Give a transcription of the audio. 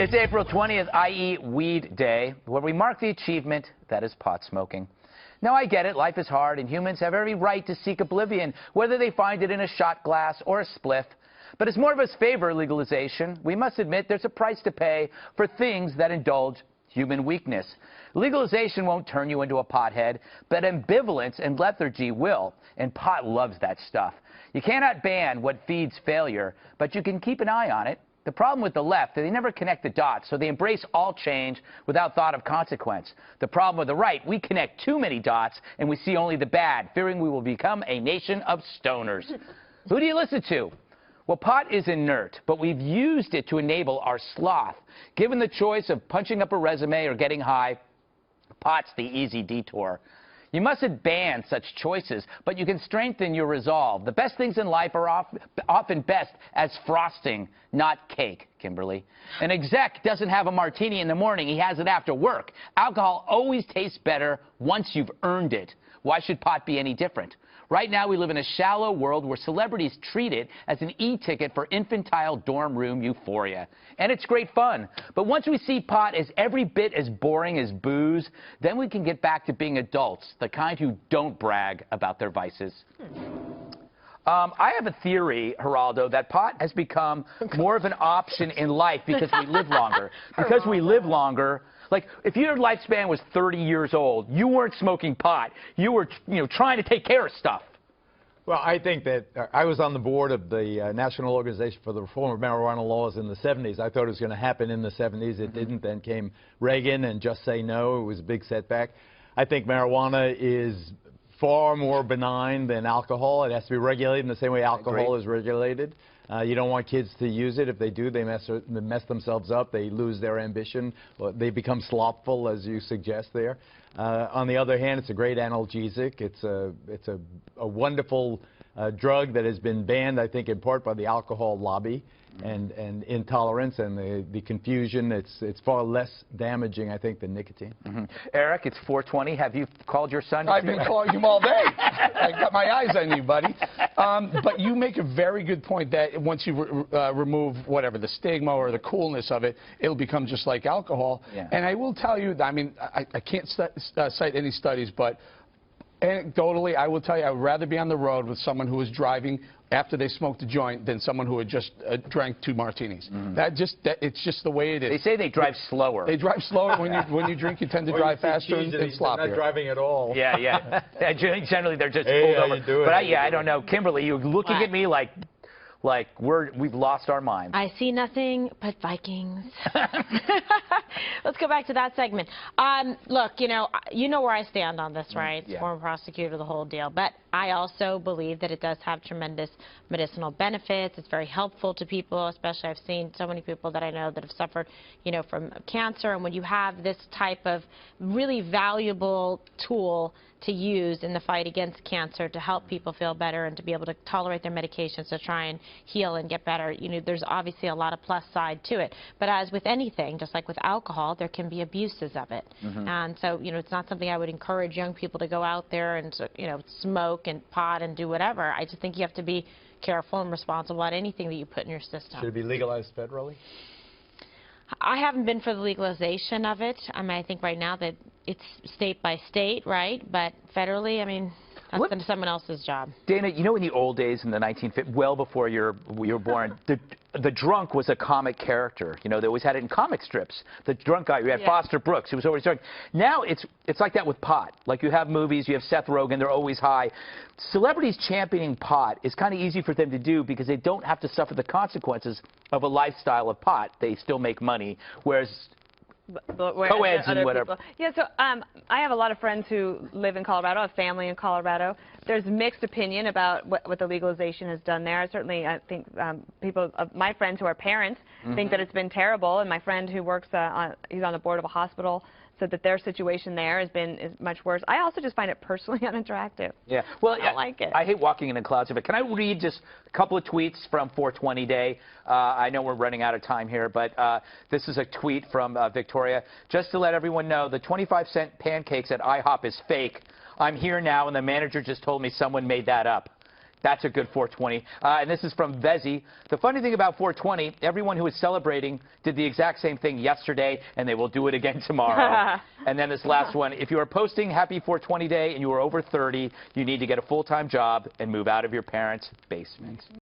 It's April 20th, i.e. Weed Day, where we mark the achievement that is pot smoking. Now, I get it. Life is hard, and humans have every right to seek oblivion, whether they find it in a shot glass or a spliff. But as more of us favor legalization, we must admit there's a price to pay for things that indulge human weakness. Legalization won't turn you into a pothead, but ambivalence and lethargy will, and pot loves that stuff. You cannot ban what feeds failure, but you can keep an eye on it. The problem with the left, they never connect the dots, so they embrace all change without thought of consequence. The problem with the right, we connect too many dots and we see only the bad, fearing we will become a nation of stoners. Who do you listen to? Well, pot is inert, but we've used it to enable our sloth. Given the choice of punching up a resume or getting high, pot's the easy detour. You mustn't ban such choices, but you can strengthen your resolve. The best things in life are often best as frosting, not cake, Kimberly. An exec doesn't have a martini in the morning. He has it after work. Alcohol always tastes better once you've earned it. Why should pot be any different? Right now, we live in a shallow world where celebrities treat it as an e-ticket for infantile dorm room euphoria. And it's great fun. But once we see pot as every bit as boring as booze, then we can get back to being adults, the kind who don't brag about their vices. I have a theory, Geraldo, that pot has become more of an option in life because we live longer. Because we live longer. Like, if your lifespan was 30 years old, you weren't smoking pot. You were, trying to take care of stuff. Well, I think that I was on the board of the National Organization for the Reform of Marijuana Laws in the 70s. I thought it was going to happen in the 70s. It didn't. Then came Reagan and Just Say No. It was a big setback. I think marijuana is far more benign than alcohol. It has to be regulated in the same way alcohol is regulated. You don't want kids to use it. If they do, they mess themselves up. They lose their ambition. They become slothful, as you suggest there. On the other hand, it's a great analgesic. It's a wonderful drug that has been banned, I think, in part by the alcohol lobby and intolerance and the confusion. It's far less damaging, I think, than nicotine. Eric, it's 4:20. Have you called your son? I've been calling him all day. I got my eyes on you, buddy. But you make a very good point that once you remove whatever, the stigma or the coolness of it, it'll become just like alcohol. Yeah. And I will tell you, I mean, I can't cite any studies, but anecdotally, I will tell you, I would rather be on the road with someone who was driving after they smoked a joint than someone who had just drank 2 martinis. It's just the way it is. They say they drive slower. They drive slower. When you drink, you tend to drive faster and sloppier. Not driving at all. Yeah. Generally, they're just pulled over. But I don't know. Kimberly, you're looking at me like we've lost our minds. I see nothing but Vikings. Let's go back to that segment. Look, you know where I stand on this, right? Former prosecutor, the whole deal. But I also believe that it does have tremendous medicinal benefits. It's very helpful to people, especially I've seen so many people that I know that have suffered, from cancer. And when you have this type of really valuable tool to use in the fight against cancer to help people feel better and to be able to tolerate their medications to try and heal and get better, there's obviously a lot of plus side to it. But as with anything, just like with alcohol, there can be abuses of it. And so, it's not something I would encourage young people to go out there and, smoke and pot and do whatever. I just think you have to be careful and responsible about anything that you put in your system. Should it be legalized federally? I haven't been for the legalization of it. I mean, I think right now that it's state by state, right? But federally, I mean, that's someone else's job. Dana, in the old days in the 1950s, well before you were born, the drunk was a comic character. They always had it in comic strips. The drunk guy, you had Foster Brooks, who was always drunk. Now it's like that with pot. Like you have movies, you have Seth Rogen, they're always high. Celebrities championing pot is kind of easy for them to do because they don't have to suffer the consequences of a lifestyle of pot. They still make money, whereas co-eds and whatever. People. Yeah, so I have a lot of friends who live in Colorado, I have family in Colorado. There's mixed opinion about what the legalization has done there. Certainly, I think my friends who are parents think that it's been terrible, and my friend who works, he's on the board of a hospital, said that their situation there is much worse. I also just find it personally unattractive. Yeah, well, I don't like it. I hate walking in the clouds of it. Can I read just a couple of tweets from 420 Day? I know we're running out of time here, but this is a tweet from Victoria. Just to let everyone know, the 25-cent pancakes at IHOP is fake. I'm here now, and the manager just told me someone made that up. That's a good 420. And this is from Vezi. The funny thing about 420, everyone who is celebrating did the exact same thing yesterday, and they will do it again tomorrow. And then this last one, if you are posting Happy 420 Day and you are over 30, you need to get a full-time job and move out of your parents' basement.